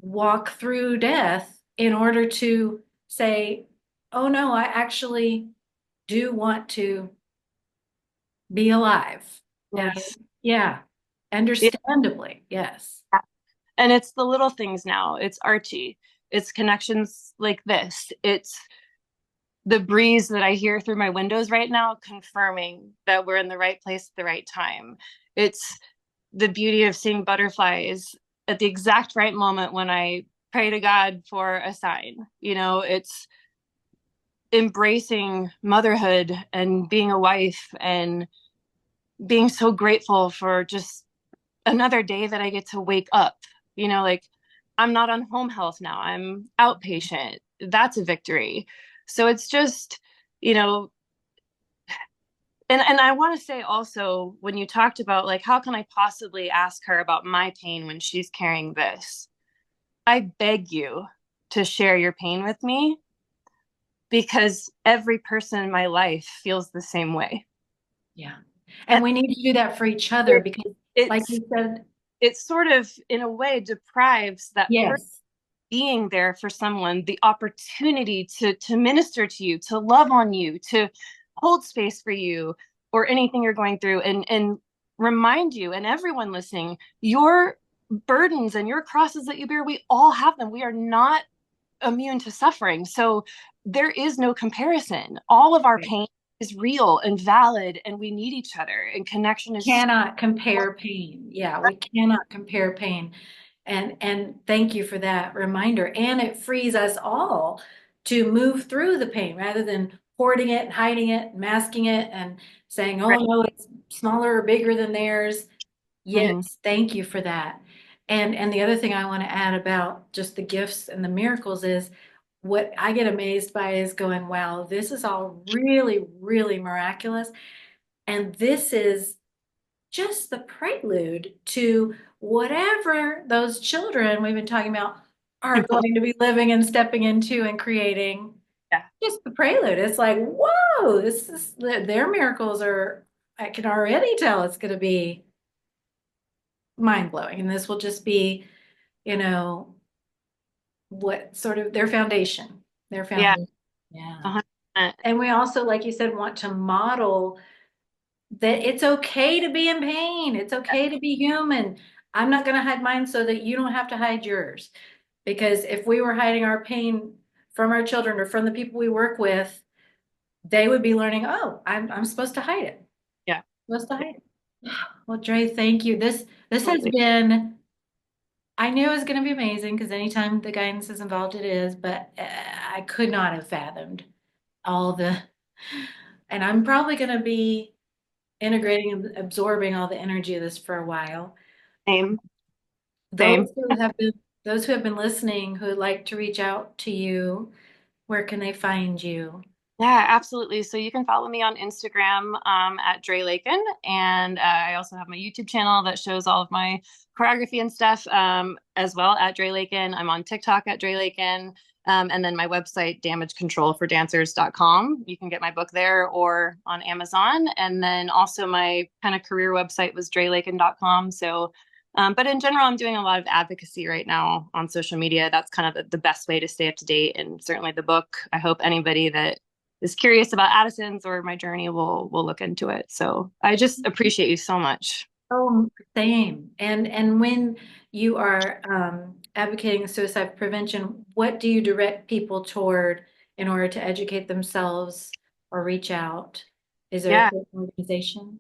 walk through death in order to say, oh no, I actually do want to be alive. And Yes. yeah, Yeah. understandably, yes. And it's the little things now. It's Archie. It's connections like this. It's the breeze that I hear through my windows right now, confirming that we're in the right place at the right time. It's the beauty of seeing butterflies at the exact right moment when I pray to God for a sign. It's embracing motherhood and being a wife and being so grateful for just another day that I get to wake up. Like I'm not on home health now, I'm outpatient. That's a victory. So it's just, you know, and I want to say also, when you talked about like, how can I possibly ask her about my pain when she's carrying this? I beg you to share your pain with me because every person in my life feels the same way. Yeah. And And we need to do that for each other it, because, like it's you said, it sort of in a way deprives that person yes, being there for someone the opportunity to minister to you, to love on you, to hold space for you or anything you're going through, and remind you and everyone listening, your burdens and your crosses that you bear, we all have them. We are not immune to suffering. So there is no comparison. All of our pain is real and valid, and we need each other. And connection is so cannot compare pain. Yeah, we cannot compare pain. And thank you for that reminder. And it frees us all to move through the pain rather than hoarding it, hiding it, masking it, and saying, oh right. no, it's smaller or bigger than theirs. Mm-hmm. Yes, thank you for that. And the other thing I want to add about just the gifts and the miracles is what I get amazed by is going, wow, this is all really, really miraculous. And this is just the prelude to whatever those children we've been talking about are going to be living and stepping into and creating. Yeah. Just the prelude. It's like, whoa, this is their miracles are, I can already tell it's going to be mind blowing. And this will just be, you know, what sort of their Yeah. foundation. Yeah. 100%. And we also, like you said, want to model that it's okay to be in pain. It's okay to be human. I'm not going to hide mine so that you don't have to hide yours. Because if we were hiding our pain from our children or from the people we work with, they would be learning, oh, I'm supposed to hide it. Yeah. I'm supposed to hide it. Well, Dre, thank you. This has Absolutely. been, I knew it was going to be amazing because anytime the guidance is involved, it is, but I could not have fathomed all the, and I'm probably going to be integrating and absorbing all the energy of this for a while. Same. Those Same. who have been those who have been listening who would like to reach out to you, where can they find you? Yeah, absolutely. So you can follow me on Instagram at Dre Lakin, and I also have my YouTube channel that shows all of my choreography and stuff as well at Dre Lakin. I'm on TikTok at Dre Lakin, and then my website damagecontrolfordancers.com. You can get my book there or on Amazon, and then also my kind of career website was drelakin.com. So. But in general, I'm doing a lot of advocacy right now on social media. That's kind of the best way to stay up to date. And certainly the book, I hope anybody that is curious about Addison's or my journey will look into it. So I just appreciate you so much. Oh, same. And when you are advocating suicide prevention, what do you direct people toward in order to educate themselves or reach out? Is there a Yeah. certain organization?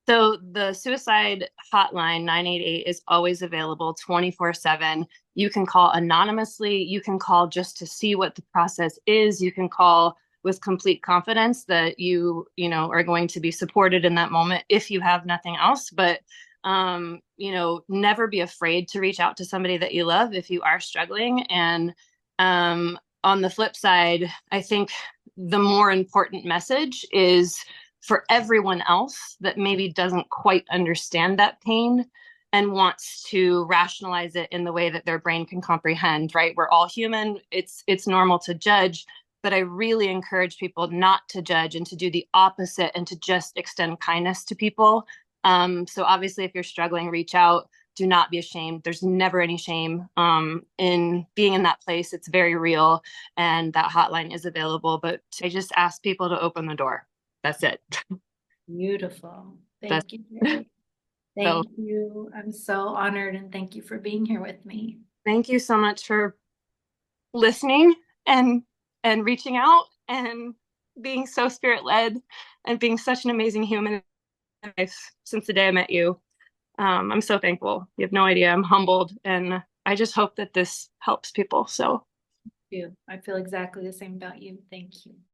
So the suicide hotline 988 is always available 24/7. You can call anonymously, you can call just to see what the process is, you can call with complete confidence that are going to be supported in that moment if you have nothing else, but never be afraid to reach out to somebody that you love if you are struggling. And on the flip side, I think the more important message is for everyone else that maybe doesn't quite understand that pain and wants to rationalize it in the way that their brain can comprehend, right? We're all human. It's normal to judge, but I really encourage people not to judge and to do the opposite and to just extend kindness to people. So obviously, if you're struggling, reach out. Do not be ashamed. There's never any shame in being in that place. It's very real, and that hotline is available. But I just ask people to open the door. That's it. Beautiful. That's Thank you, Dre. so Thank you. I'm so honored and thank you for being here with me. thank you so much for listening and reaching out and being so spirit led and being such an amazing human in life since the day I met you. I'm so thankful. You have no idea. I'm humbled and I just hope that this helps people. So You. I feel exactly the same about you. Thank you.